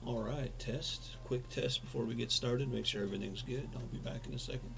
All right, quick test before we get started. Make sure everything's good. I'll be back in a second.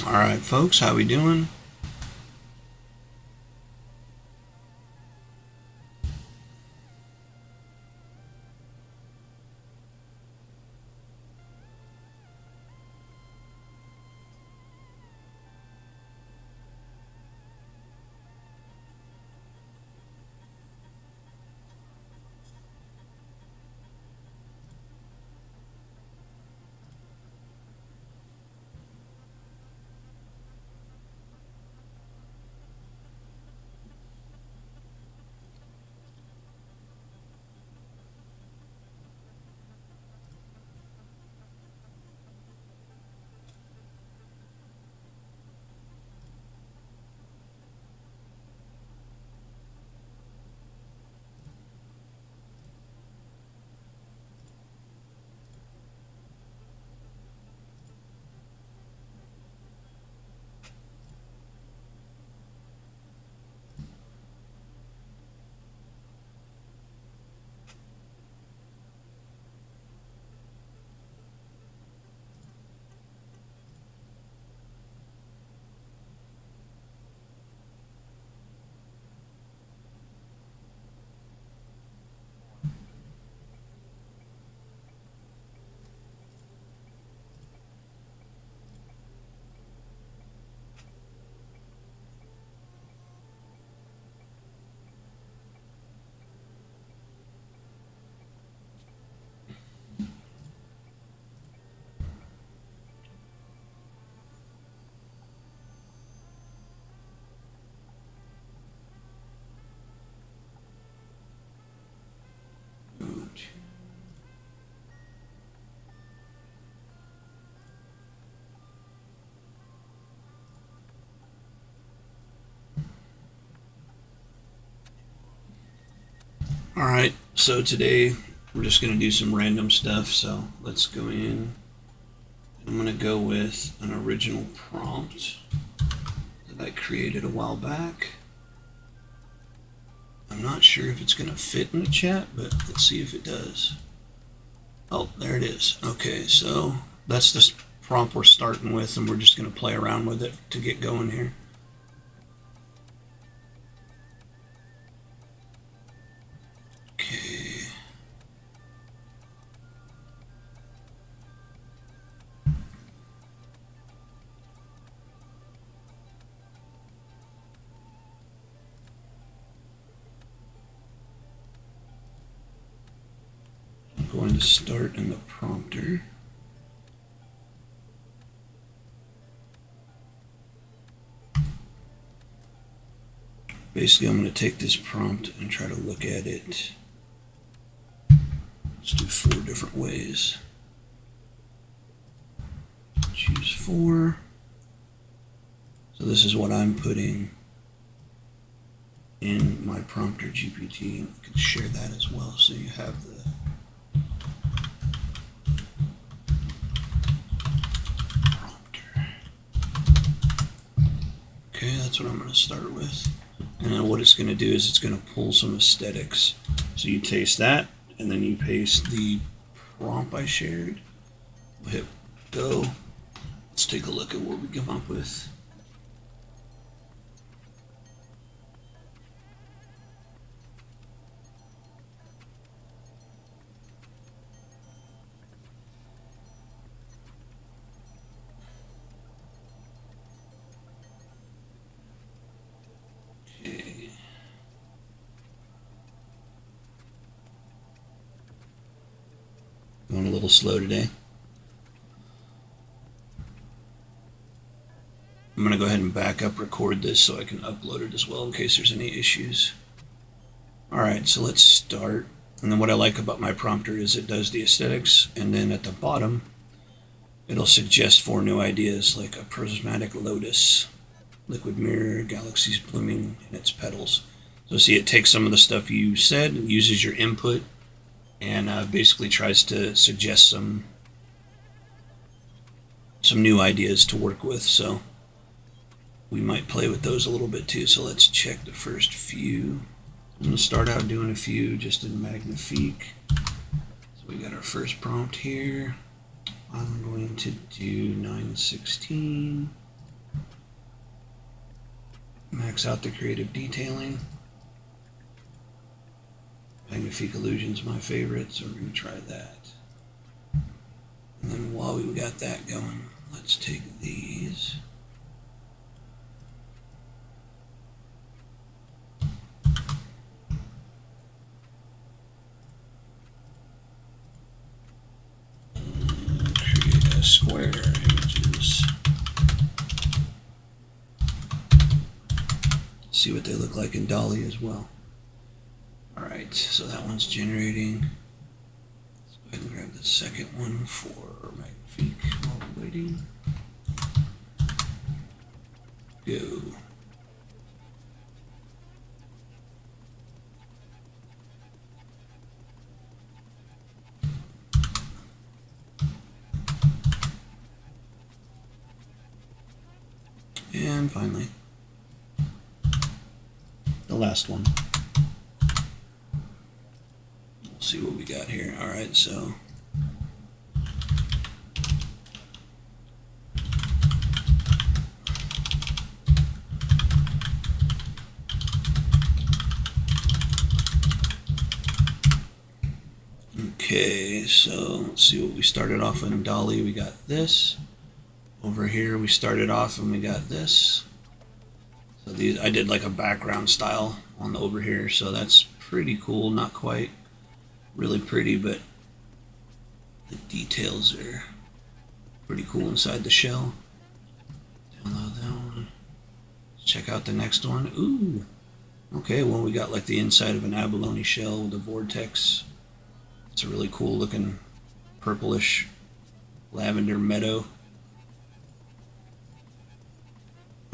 All right, folks, how we doing? All right, so today we're just going to do some random stuff. So let's go in. I'm going to go with an original prompt that I created a while back. I'm not sure if it's going to fit in the chat, but let's see if it does. Oh, there it is. Okay, so that's the prompt we're starting with, and we're just going to play around with it to get going here. Going to start in the prompter. Basically, I'm going to take this prompt and try to look at it. Let's do 4 different ways. Choose 4. So this is what I'm putting in my prompter GPT. You can share that as well, so you have the okay, that's what I'm going to start with. And then what it's going to do is it's going to pull some aesthetics. So you taste that, and then you paste the prompt I shared. We'll hit go. Let's take a look at what we come up with. Going a little slow today. I'm going to go ahead and back up, record this so I can upload it as well in case there's any issues. Alright, so let's start. And then what I like about my prompter is it does the aesthetics, and then at the bottom it'll suggest 4 new ideas like a prismatic lotus, liquid mirror, galaxies blooming in its petals. So see, it takes some of the stuff you said, uses your input, and basically tries to suggest some new ideas to work with. So we might play with those a little bit too. So let's check the first few. I'm going to start out doing a few just in magnifique. So we got our first prompt here. I'm going to do 916. Max out the creative detailing. Magnifique illusion's my favorite, so we're going to try that. And then while we got that going, let's take these. And create a square images. See what they look like in DALL-E as well. Alright, so that one's generating. Let's go ahead and grab the second one for Magnifique while we're waiting. Go. And finally, the last one. We'll see what we got here. All right, so okay, so let's see what we started off in DALL-E. We got this. Over here we started off and we got this. So these, I did like a background style on the over here, so that's pretty cool. Not quite really pretty, but the details are pretty cool inside the shell. Download that one. Let's check out the next one. Ooh, okay, well we got like the inside of an abalone shell with a vortex. It's a really cool looking purplish lavender meadow.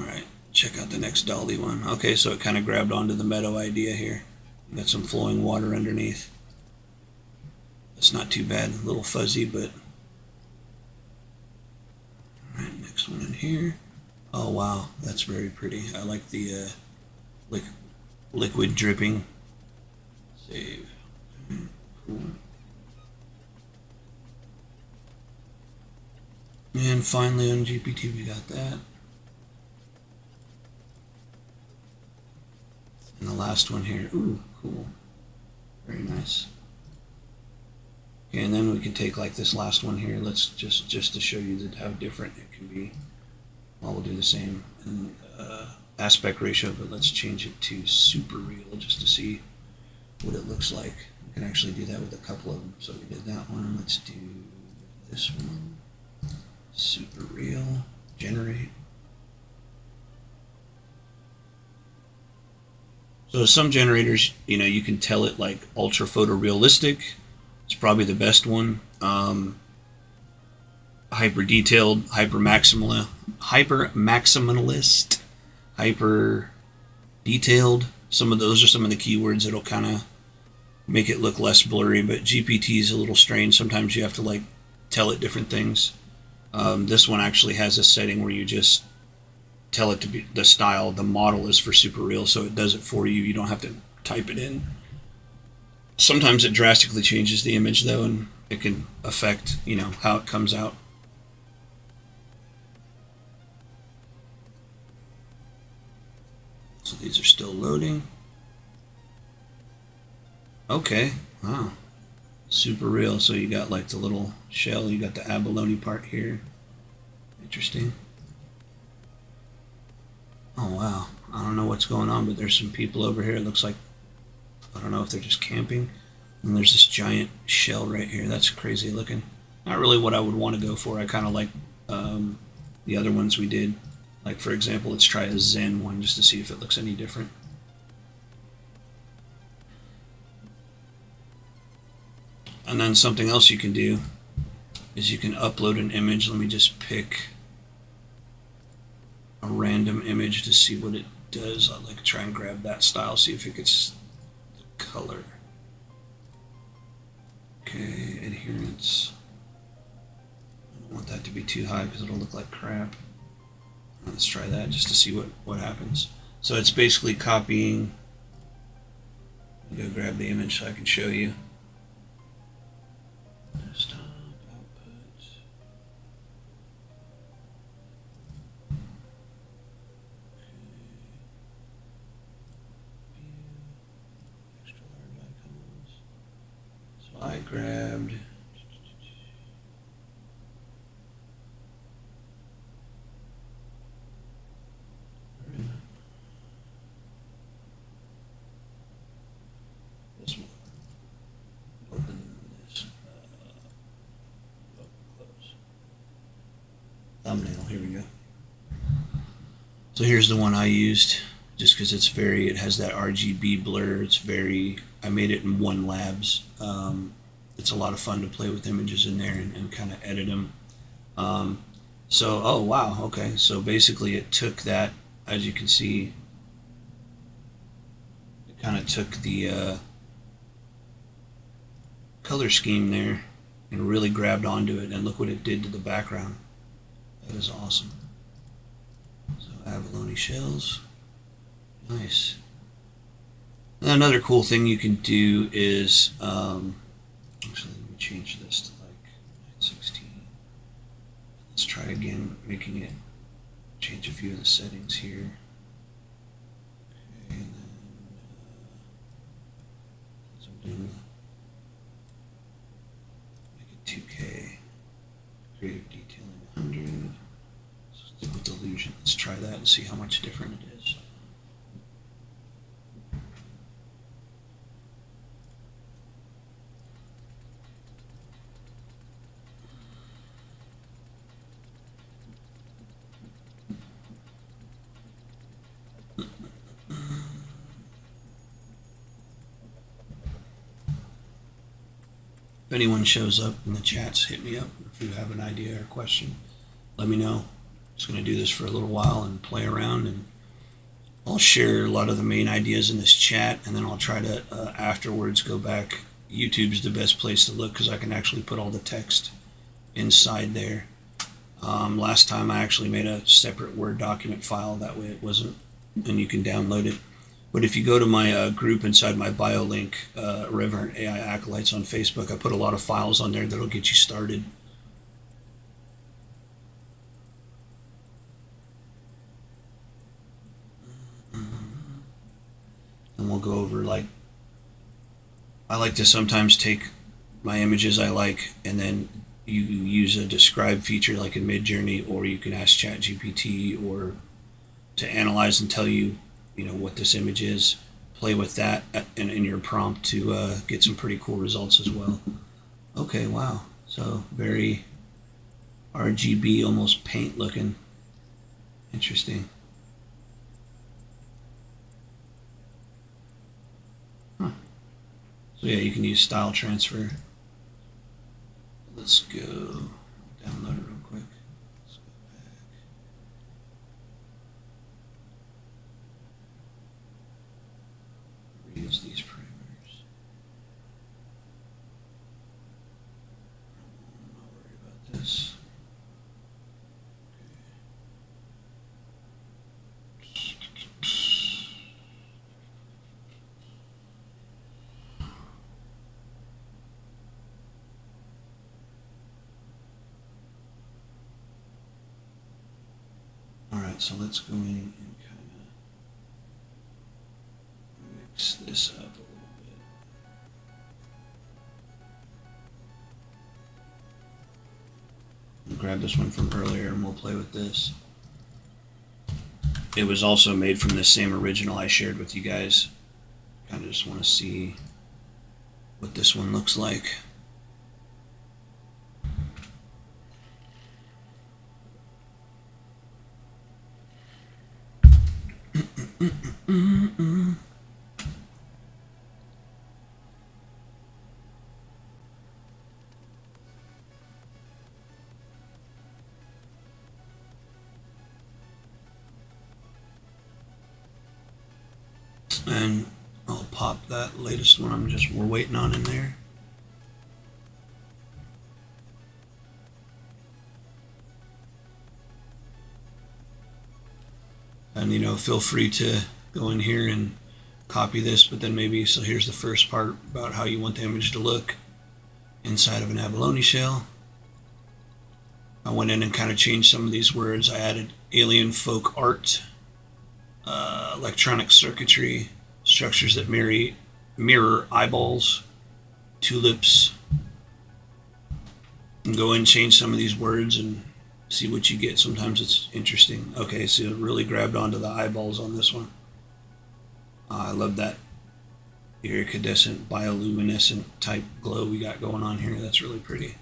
Alright, check out the next DALL-E one. Okay, so it kind of grabbed onto the meadow idea here. Got some flowing water underneath. That's not too bad. A little fuzzy, but... Alright, next one in here. Oh wow, that's very pretty. I like the liquid dripping. Save. Cool. And finally on GPT we got that. And the last one here. Ooh, cool. Very nice. Okay, and then we can take like this last one here. Let's just to show you that how different it can be. Well, we'll do the same in aspect ratio, but let's change it to super real just to see what it looks like. We can actually do that with a couple of them. So we did that one. Let's do this one. Super real. Generate. So some generators, you know, you can tell it like ultra-photorealistic. It's probably the best one. Hyper-detailed, hyper-maximalist, hyper-detailed. Some of those are some of the keywords that'll kind of make it look less blurry, but GPT is a little strange. Sometimes you have to like tell it different things. This one actually has a setting where you just tell it to be the style. The model is for super real, so it does it for you. You don't have to type it in. Sometimes it drastically changes the image though, and it can affect, you know, how it comes out. So these are still loading. Okay, wow, super real. So you got like the little shell, you got the abalone part here. Interesting. Oh wow, I don't know what's going on, but there's some people over here. It looks like, I don't know if they're just camping. And there's this giant shell right here. That's crazy looking. Not really what I would want to go for. I kind of like the other ones we did. Like for example, let's try a Zen one just to see if it looks any different. And then something else you can do is you can upload an image. Let me just pick a random image to see what it does. I'd like to try and grab that style, see if it gets the color. Okay, adherence. I don't want that to be too high because it'll look like crap. Let's try that just to see what happens. So it's basically copying. Go grab the image so I can show you. Desktop, output. I grabbed this one. Open this. Close. Thumbnail. Here we go. So here's the one I used, just because it has that RGB blur. It's I made it in One Labs. It's a lot of fun to play with images in there and kind of edit them. Oh wow, okay. So basically it took that, as you can see, it kind of took the color scheme there and really grabbed onto it, and look what it did to the background. That is awesome. So abalone shells, nice. Another cool thing you can do is, actually let me change this to like 916. Let's try again, making it, change a few of the settings here. Okay, and then, so I'm doing, make it 2K, creative detailing 100. Stick with illusion. Let's try that and see how much different it is. If anyone shows up in the chats, hit me up. If you have an idea or question, let me know. Just going to do this for a little while and play around, and I'll share a lot of the main ideas in this chat, and then I'll try to afterwards go back. YouTube's the best place to look because I can actually put all the text inside there. Last time I actually made a separate Word document file, that way it wasn't, and you can download it. But if you go to my group inside my bio link, Irreverent AI Acolytes on Facebook, I put a lot of files on there that'll get you started. And we'll go over, like, I like to sometimes take my images I like, and then you use a describe feature like in Midjourney, or you can ask ChatGPT or to analyze and tell you, you know, what this image is. Play with that in your prompt to get some pretty cool results as well. Okay, wow. So very RGB, almost paint looking. Interesting. Huh. So yeah, you can use style transfer. Let's go download it real quick. Let's go back. Reuse these parameters. I'm not worried about this. Alright, so let's go in and kind of mix this up a little bit. I'll grab this one from earlier and we'll play with this. It was also made from the same original I shared with you guys. Kind of just want to see what this one looks like. And I'll pop that latest one we're waiting on in there. And you know, feel free to go in here and copy this, but then maybe, so here's the first part about how you want the image to look inside of an abalone shell. I went in and kind of changed some of these words. I added alien folk art, electronic circuitry, structures that mirror eyeballs, tulips, and go in and change some of these words and see what you get. Sometimes it's interesting. Okay, so it really grabbed onto the eyeballs on this one. I love that iridescent bioluminescent type glow we got going on here. That's really pretty.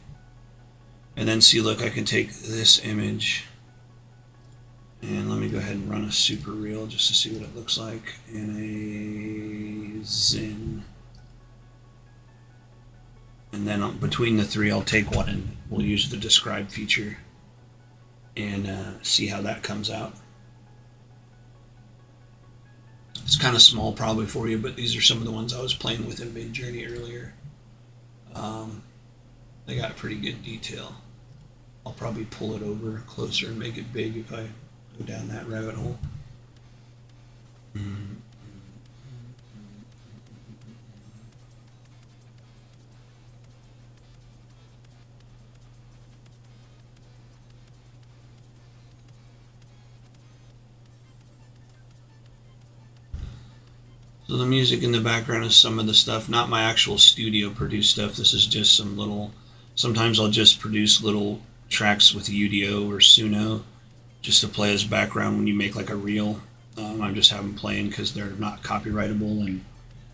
And then see, look, I can take this image and let me go ahead and run a super real just to see what it looks like in a Zen. And then between the three, I'll take one and we'll use the describe feature and see how that comes out. It's kind of small probably for you, but these are some of the ones I was playing with in Midjourney earlier. They got pretty good detail. I'll probably pull it over closer and make it big if I go down that rabbit hole. So the music in the background is some of the stuff, not my actual studio produced stuff. This is just some little, sometimes I'll just produce little tracks with UDO or Suno just to play as background when you make like a reel. I just have them playing because they're not copyrightable and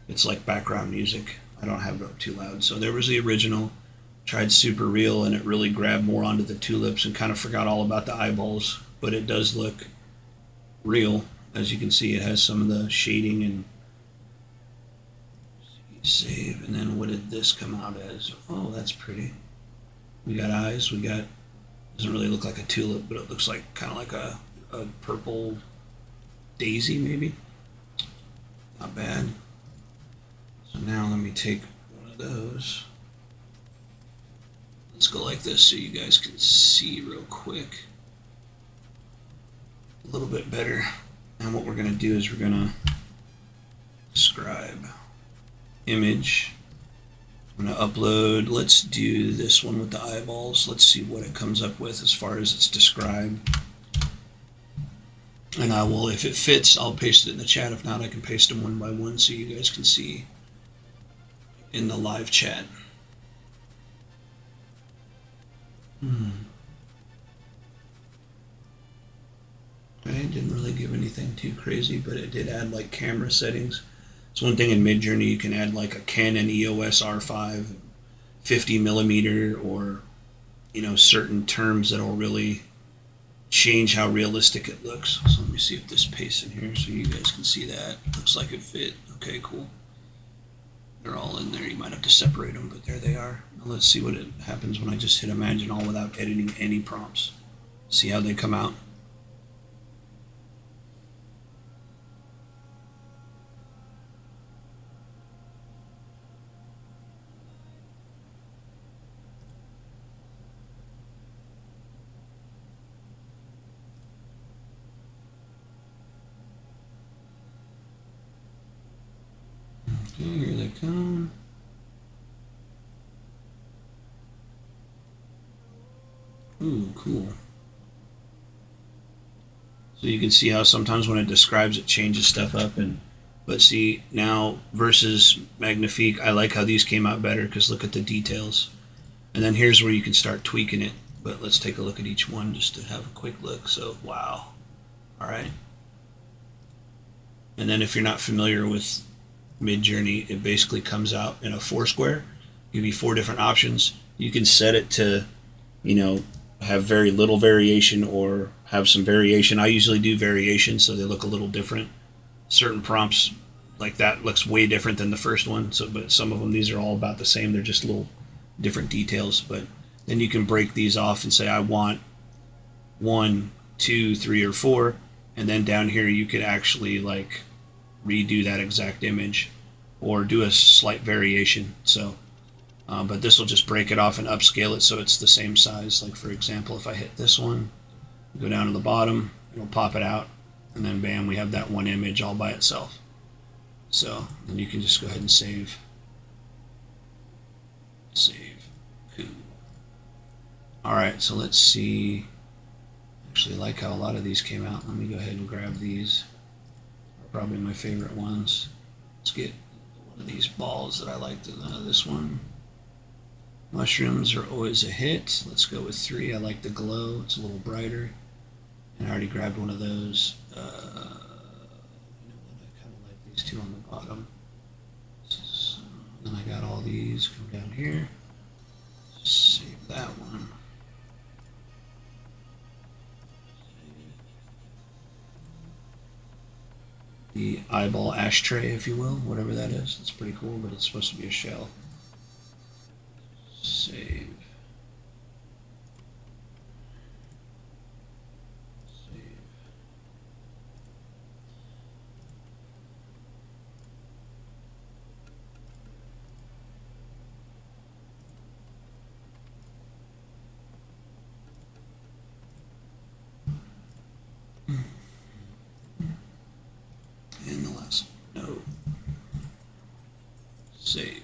it's like background music. I don't have it up too loud. So there was the original, tried super real, and it really grabbed more onto the tulips and kind of forgot all about the eyeballs, but it does look real. As you can see, it has some of the shading and save. And then what did this come out as? Oh, that's pretty. We got eyes. We got, doesn't really look like a tulip, but it looks like kind of like a purple daisy maybe. Not bad. So now let me take one of those. Let's go like this so you guys can see real quick a little bit better. And what we're going to do is we're going to describe image. I'm going to upload. Let's do this one with the eyeballs. Let's see what it comes up with as far as it's described. And I will, if it fits, I'll paste it in the chat. If not, I can paste them one by one so you guys can see in the live chat. Okay, didn't really give anything too crazy, but it did add like camera settings. It's one thing in Midjourney, you can add like a Canon EOS R5, 50 millimeter, or, you know, certain terms that'll really change how realistic it looks. So let me see if this pastes in here so you guys can see that. Looks like it fit. Okay, cool. They're all in there. You might have to separate them, but there they are. Now let's see what it happens when I just hit Imagine All without editing any prompts. See how they come out. Okay, here they come. Ooh, cool. So you can see how sometimes when it describes, it changes stuff up. But see, now versus Magnifique, I like how these came out better because look at the details. And then here's where you can start tweaking it. But let's take a look at each one just to have a quick look. So, wow. All right. And then if you're not familiar with Midjourney, it basically comes out in a 4-square. Give you 4 different options. You can set it to, you know, have very little variation or have some variation. I usually do variation so they look a little different. Certain prompts like that looks way different than the first one. So, but some of them, these are all about the same. They're just little different details. But then you can break these off and say, I want 1, 2, 3, or 4. And then down here, you could actually like redo that exact image or do a slight variation. So, but this will just break it off and upscale it so it's the same size. Like for example, if I hit this one, go down to the bottom, it'll pop it out, and then bam, we have that one image all by itself. So then you can just go ahead and save. Save. Cool. All right, so let's see. Actually, I like how a lot of these came out. Let me go ahead and grab these. Probably my favorite ones. Let's get one of these balls that I like. This one. Mushrooms are always a hit. Let's go with 3. I like the glow. It's a little brighter. And I already grabbed one of those. You know what? I kind of like these 2 on the bottom. So then I got all these. Come down here. Save that one. The eyeball ashtray, if you will, whatever that is. That's pretty cool, but it's supposed to be a shell. Save. And the last no. Save.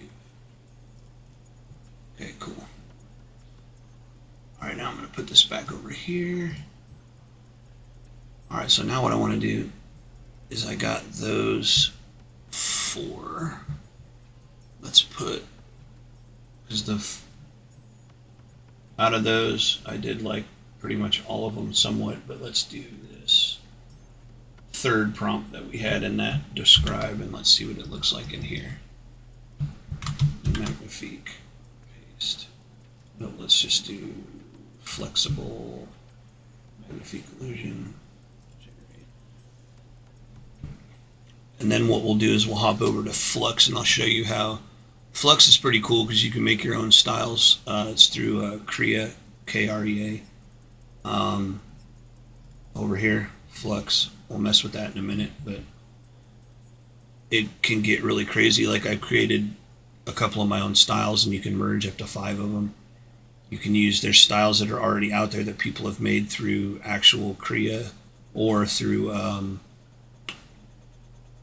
Okay, cool. All right, now I'm going to put this back over here. All right, so now what I want to do is I got those 4. Let's put, because out of those, I did like pretty much all of them somewhat, but let's do this 3rd prompt that we had in that describe, and let's see what it looks like in here. Magnifique, paste. No, let's just do flexible, magnifique illusion, generate. And then what we'll do is we'll hop over to Flux, and I'll show you how. Flux is pretty cool because you can make your own styles. It's through Krea, K-R-E-A. Over here, Flux. We'll mess with that in a minute, but it can get really crazy. Like I created a couple of my own styles, and you can merge up to 5 of them. You can use their styles that are already out there that people have made through actual Krea or through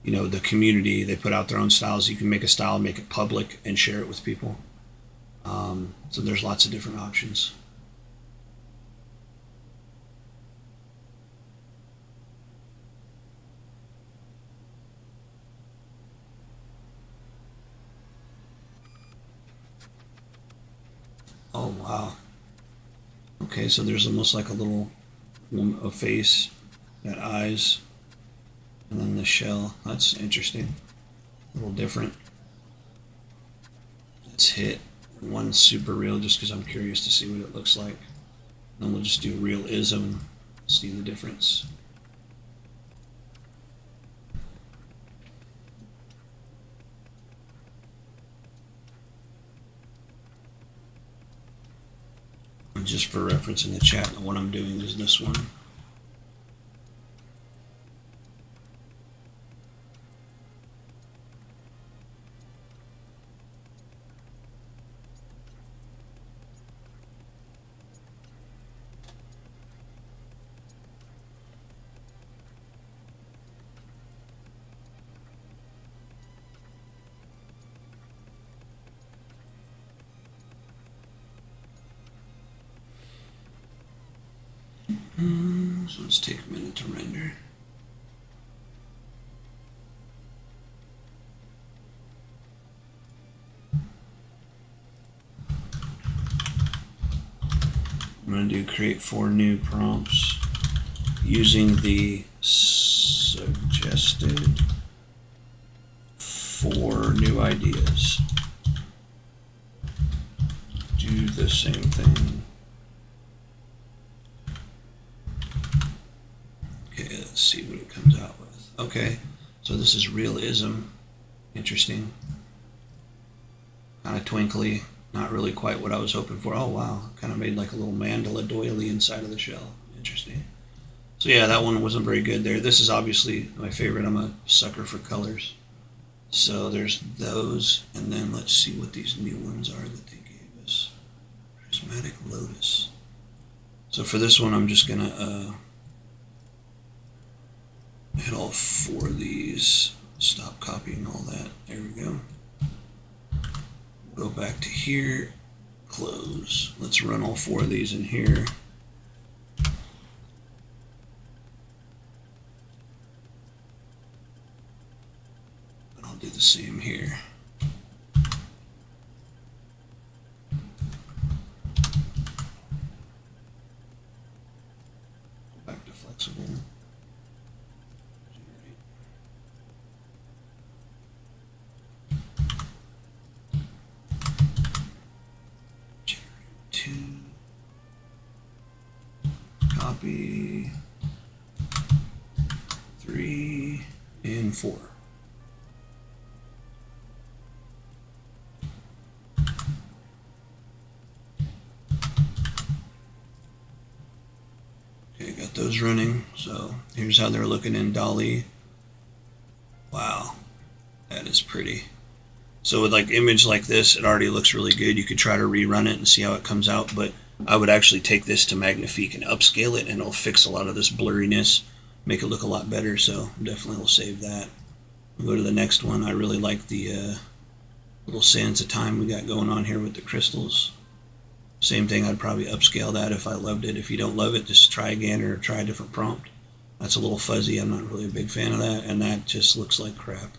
you know, the community. They put out their own styles. You can make a style, make it public, and share it with people. So there's lots of different options. Oh, wow. Okay, so there's almost like a face, got eyes, and then the shell. That's interesting. A little different. Let's hit one super real just because I'm curious to see what it looks like. Then we'll just do realism, see the difference. Just for reference in the chat, the one I'm doing is this one. So let's take a minute to render. I'm going to do create 4 new prompts using the suggested 4 new ideas. Do the same thing. Okay, let's see what it comes out with. Okay, so this is realism. Interesting. Kind of twinkly. Not really quite what I was hoping for. Oh wow, kind of made like a little mandala doily inside of the shell. Interesting. So yeah, that one wasn't very good there. This is obviously my favorite. I'm a sucker for colors. So there's those, and then let's see what these new ones are that they gave us. Prismatic lotus. So for this one, I'm just gonna hit all 4 of these. Stop copying all that. There we go. Go back to here, close. Let's run all 4 of these in here. And I'll do the same here. flexible. Generate 2. Copy 3 and 4. Okay, got those running. So here's how they're looking in DALL-E. Wow, that is pretty. So with like image like this, it already looks really good. You could try to rerun it and see how it comes out, but I would actually take this to Magnifique and upscale it, and it'll fix a lot of this blurriness, make it look a lot better. So definitely will save that. We'll go to the next one. I really like the little sands of time we got going on here with the crystals. Same thing, I'd probably upscale that if I loved it. If you don't love it, just try again or try a different prompt. That's a little fuzzy. I'm not really a big fan of that, and that just looks like crap.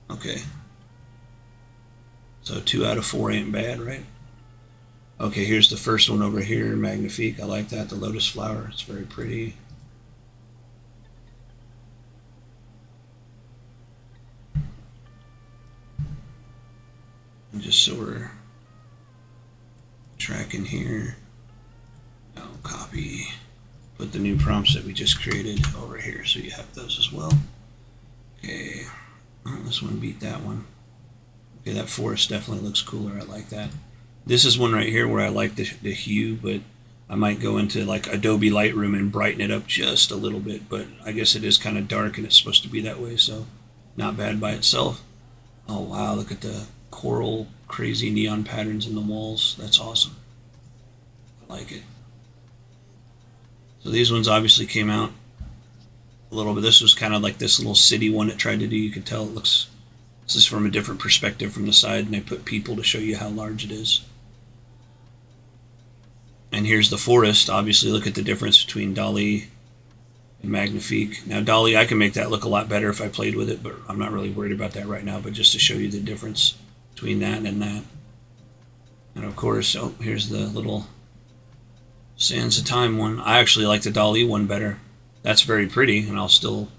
Okay. So 2 out of 4 ain't bad, right? Okay, here's the first one over here, Magnifique. I like that, the lotus flower. It's very pretty. And just so we're tracking here, I'll copy, put the new prompts that we just created over here so you have those as well. Okay, oh, this one beat that one. Okay, that forest definitely looks cooler. I like that. This is one right here where I like the hue, but I might go into like Adobe Lightroom and brighten it up just a little bit, but I guess it is kind of dark and it's supposed to be that way, so not bad by itself. Oh wow, look at the coral crazy neon patterns in the walls. That's awesome. I like it. So these ones obviously came out a little bit. This was kind of like this little city one it tried to do. You can tell it looks, this is from a different perspective from the side, and they put people to show you how large it is. And here's the forest. Obviously look at the difference between DALL-E and Magnifique. Now DALL-E, I can make that look a lot better if I played with it, but I'm not really worried about that right now, but just to show you the difference between that and that. And of course, oh, here's the little Sands of Time one. I actually like the DALL-E one better. That's very pretty, and I'll still,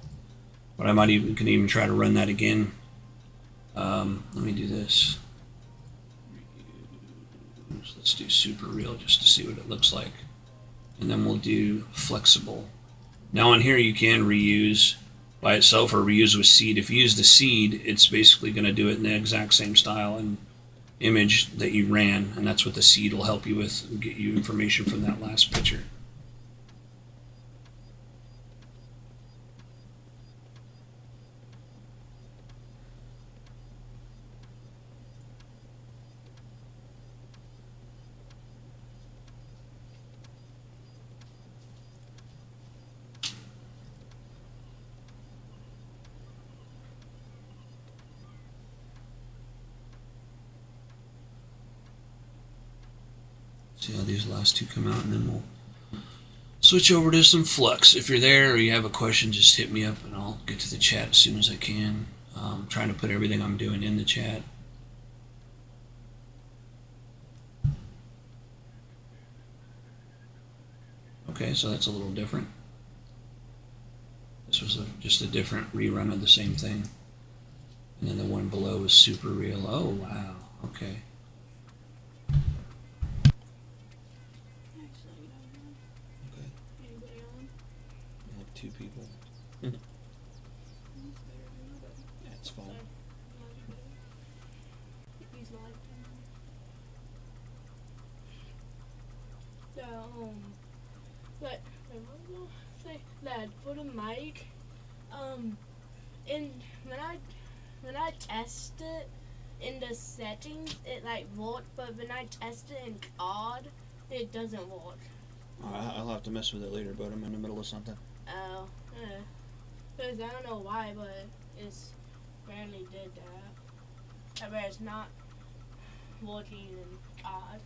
but I might can even try to run that again. Let me do this. Let's do super real just to see what it looks like. And then we'll do flexible. Now on here you can reuse by itself or reuse with seed. If you use the seed, it's basically going to do it in the exact same style and image that you ran, and that's what the seed will help you with, get you information from that last picture. See how these last two come out, and then we'll switch over to some flux. If you're there or you have a question, just hit me up and I'll get to the chat as soon as I can. I'm trying to put everything I'm doing in the chat. Okay, so that's a little different. This was just a different rerun of the same thing. And then the one below was super real. Oh, wow. Okay. Two people. That's fine. But I will say that for the mic, in when I test it in the settings, it like worked, but when I test it in COD, it doesn't work. I'll have to mess with it later, but I'm in the middle of something. Oh, yeah. Because I don't know why, but it's barely did that. I bet it's not working in COD.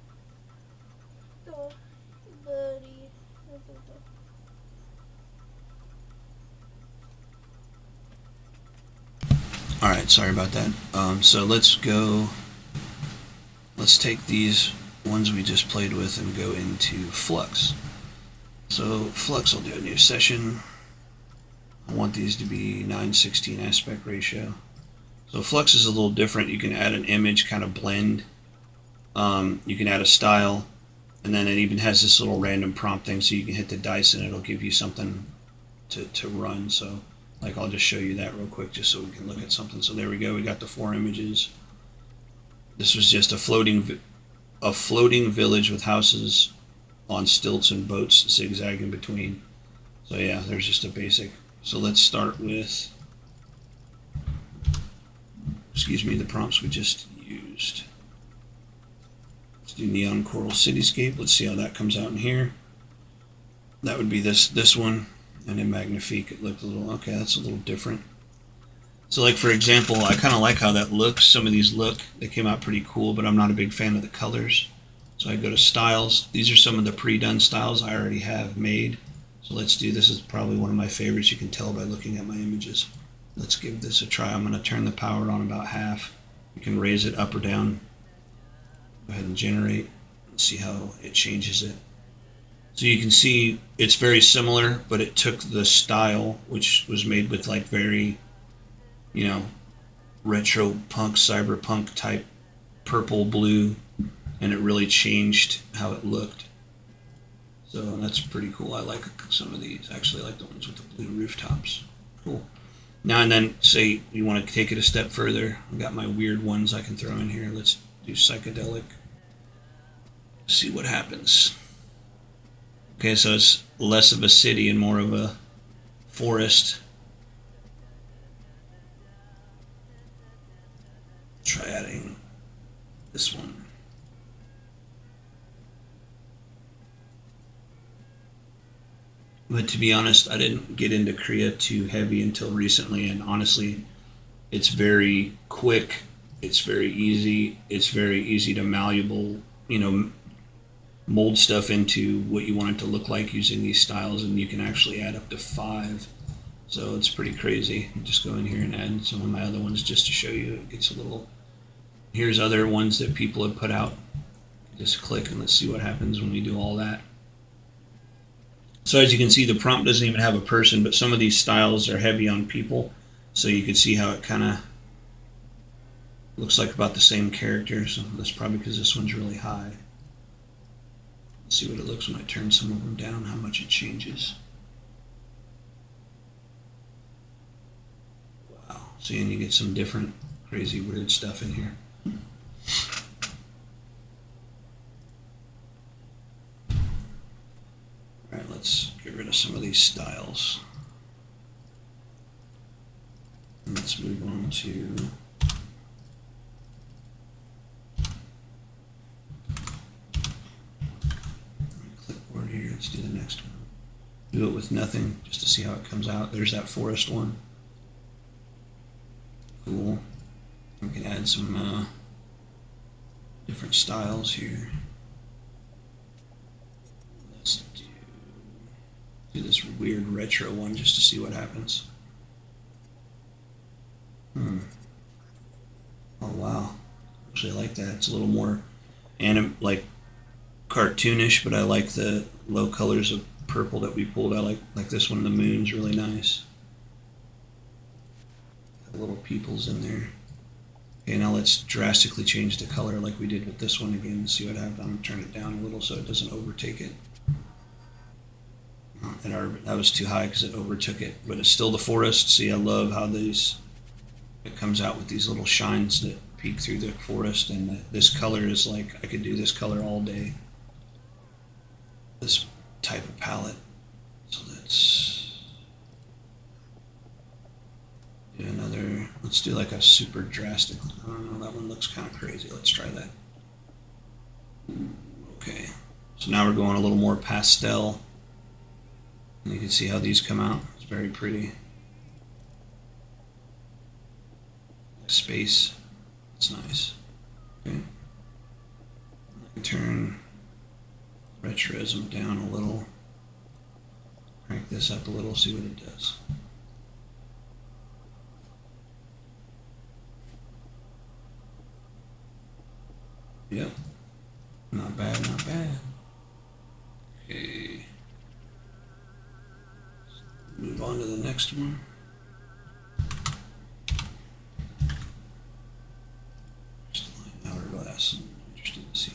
So, buddy. Alright, sorry about that. So let's take these ones we just played with and go into flux. So flux, I'll do a new session. I want these to be 9:16 aspect ratio. So flux is a little different. You can add an image, kind of blend. You can add a style, and then it even has this little random prompt thing, so you can hit the dice and it'll give you something to run. So like I'll just show you that real quick just so we can look at something. So there we go. We got the 4 images. This was just a floating village with houses on stilts and boats zigzagging between. So yeah, there's just a basic. So let's start with, excuse me, the prompts we just used. Let's do neon coral cityscape. Let's see how that comes out in here. That would be this one, and in magnifique it looked a little, okay, that's a little different. So like for example, I kind of like how that looks. Some of these they came out pretty cool, but I'm not a big fan of the colors. So I go to styles. These are some of the pre-done styles I already have made. So let's do, this is probably one of my favorites. You can tell by looking at my images. Let's give this a try. I'm going to turn the power on about half. You can raise it up or down. Go ahead and generate. Let's see how it changes it. So you can see it's very similar, but it took the style, which was made with like very, you know, retro punk, cyberpunk type purple, blue, and it really changed how it looked. So that's pretty cool. I like some of these. Actually, I like the ones with the blue rooftops. Cool. Now and then, say you want to take it a step further. I've got my weird ones I can throw in here. Let's do psychedelic. See what happens. Okay, so it's less of a city and more of a forest. Try adding this one. But to be honest, I didn't get into Kriya too heavy until recently, and honestly, it's very quick, it's very easy to malleable, you know, mold stuff into what you want it to look like using these styles, and you can actually add up to 5. So it's pretty crazy. Just go in here and add some of my other ones just to show you. It gets a little, here's other ones that people have put out. Just click and let's see what happens when we do all that. So as you can see, the prompt doesn't even have a person, but some of these styles are heavy on people. So you can see how it kind of looks like about the same character. So that's probably because this one's really high. Let's see what it looks when I turn some of them down, how much it changes. Wow. See, and you get some different crazy weird stuff in here. Alright, let's get rid of some of these styles. And let's move on to clipboard here. Let's do the next one. Do it with nothing just to see how it comes out. There's that forest one. Cool. We can add some different styles here. Let's do this weird retro one just to see what happens. Oh wow, actually I like that. It's a little more like cartoonish, but I like the low colors of purple that we pulled. I like this one. The moon's really nice. Got little peoples in there. Okay, now let's drastically change the color like we did with this one again and see what happens. I'm gonna turn it down a little so it doesn't overtake it. And that was too high because it overtook it, but it's still the forest. See, I love how it comes out with these little shines that peek through the forest, and this color is like, I could do this color all day. This type of palette. So let's do another, let's do like a super drastic, I don't know, that one looks kind of crazy. Let's try that. Okay, so now we're going a little more pastel. And you can see how these come out. It's very pretty. Space. It's nice. Okay. I can turn retroism down a little. Crank this up a little, see what it does. Yep. Not bad, not bad. Okay. move on to the next one. Crystalline Hourglass. Interesting to see.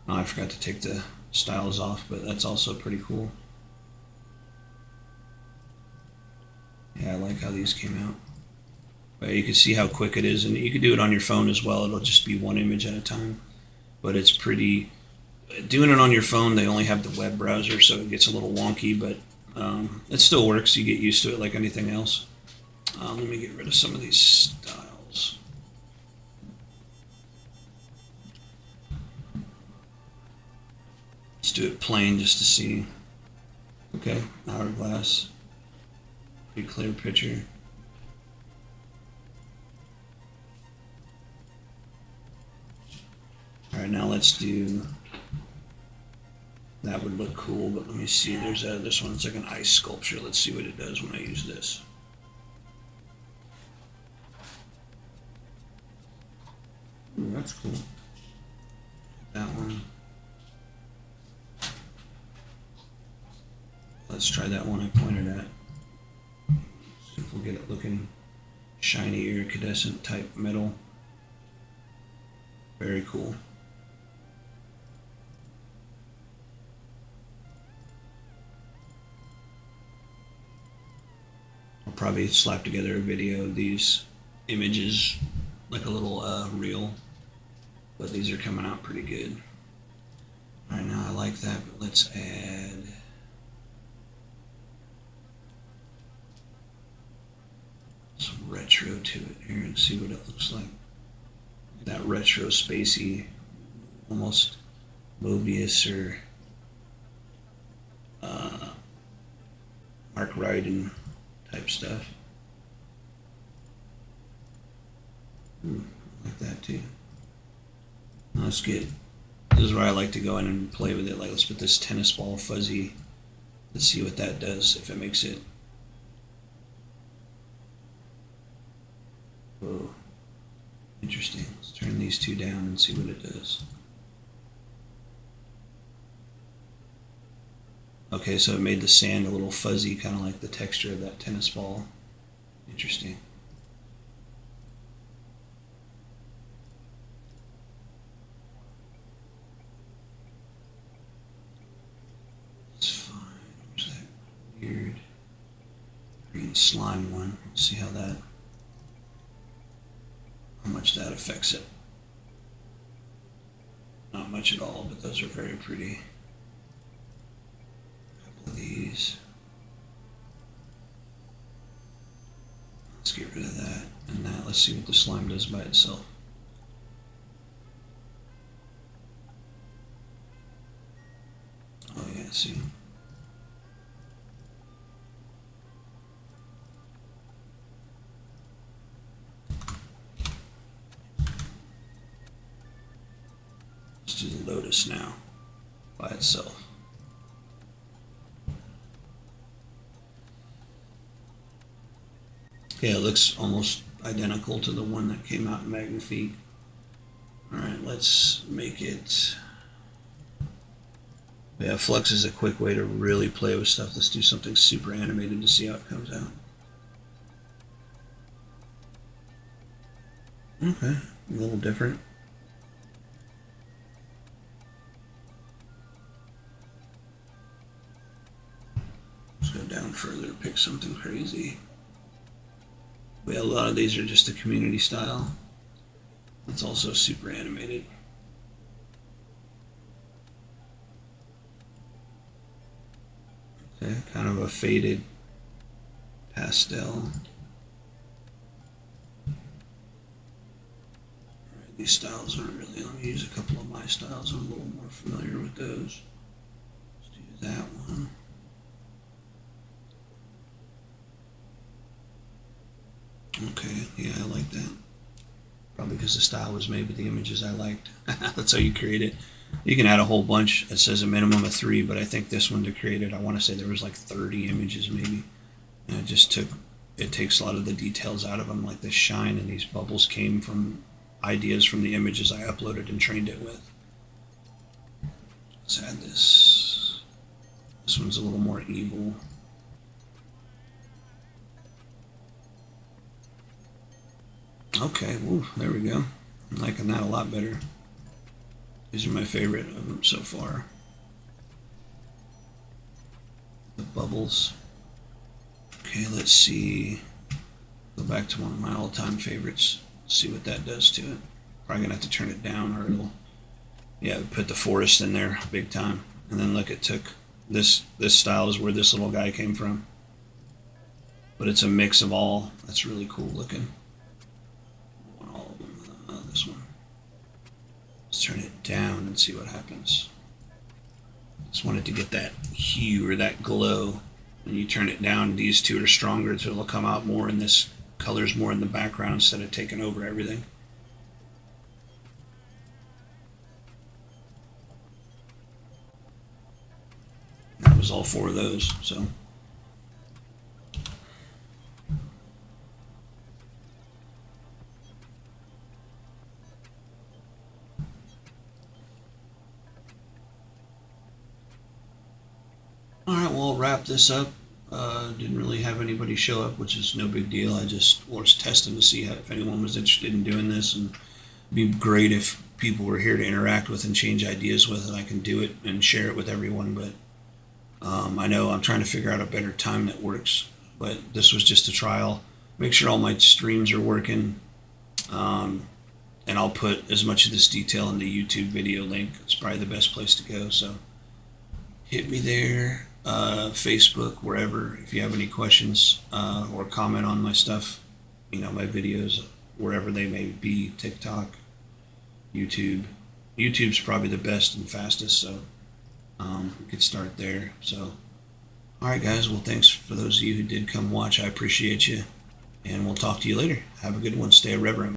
Oh, I forgot to take the styles off, but that's also pretty cool. Yeah, I like how these came out. But you can see how quick it is, and you can do it on your phone as well. It'll just be one image at a time. But it's pretty... Doing it on your phone, they only have the web browser, so it gets a little wonky, but it still works. You get used to it like anything else. Let me get rid of some of these styles. Let's do it plain just to see. Okay, hourglass. Pretty clear picture. Alright, now let's do... That would look cool, but let me see. There's this one. It's like an ice sculpture. Let's see what it does when I use this. Ooh, that's cool. That one. Let's try that one I pointed at. See if we'll get it looking shiny, iridescent type metal. Very cool. I'll probably slap together a video of these images, like a little reel, but these are coming out pretty good. Alright, now I like that, but let's add some retro to it here and see what it looks like. That retro spacey, almost Mobius or Mark Ryden type stuff. I like that too. Now let's get, this is where I like to go in and play with it. Like, let's put this tennis ball fuzzy. Let's see what that does, if it makes it. Whoa. Interesting. Let's turn these two down and see what it does. Okay, so it made the sand a little fuzzy, kind of like the texture of that tennis ball. Interesting. It's fine. Where's that weird green slime one? Let's see how much that affects it. Not much at all, but those are very pretty. A couple of these. Let's get rid of that and that. Let's see what the slime does by itself. Oh yeah, see. Let's do the lotus now by itself. Okay, it looks almost identical to the one that came out in Magnifique. Alright, let's make it... Yeah, Flux is a quick way to really play with stuff. Let's do something super animated to see how it comes out. Okay, a little different. Let's go down further, pick something crazy. Yeah, a lot of these are just a community style. It's also super animated. Okay, kind of a faded pastel. Alright, these styles aren't really, let me use a couple of my styles. I'm a little more familiar with those. Let's do that one. Okay, yeah, I like that. Probably because the style was made with the images I liked. That's how you create it. You can add a whole bunch. It says a minimum of 3, but I think this one to create it, I want to say there was like 30 images maybe. And it just takes a lot of the details out of them, like this shine and these bubbles came from ideas from the images I uploaded and trained it with. Let's add this. This one's a little more evil. Okay, ooh, there we go. I'm liking that a lot better. These are my favorite of them so far. The bubbles. Okay, let's see. Go back to one of my all-time favorites. See what that does to it. Probably gonna have to turn it down or it'll, yeah, put the forest in there big time. And then look, it took this style is where this little guy came from. But it's a mix of all. That's really cool looking. All of them. This one. Let's turn it down and see what happens. Just wanted to get that hue or that glow. When you turn it down, these two are stronger, so it'll come out more, and this color's more in the background instead of taking over everything. That was all four of those, so. All right, well, I'll wrap this up. Didn't really have anybody show up, which is no big deal. I just was testing to see if anyone was interested in doing this, and it'd be great if people were here to interact with and change ideas with it. I can do it and share it with everyone, but I know I'm trying to figure out a better time that works, but this was just a trial. Make sure all my streams are working, and I'll put as much of this detail in the YouTube video link. It's probably the best place to go, so hit me there. Facebook, wherever, if you have any questions or comment on my stuff, my videos, wherever they may be, TikTok, YouTube. YouTube's probably the best and fastest, so we could start there. So, all right, guys, well, thanks for those of you who did come watch. I appreciate you, and we'll talk to you later. Have a good one. Stay irreverent.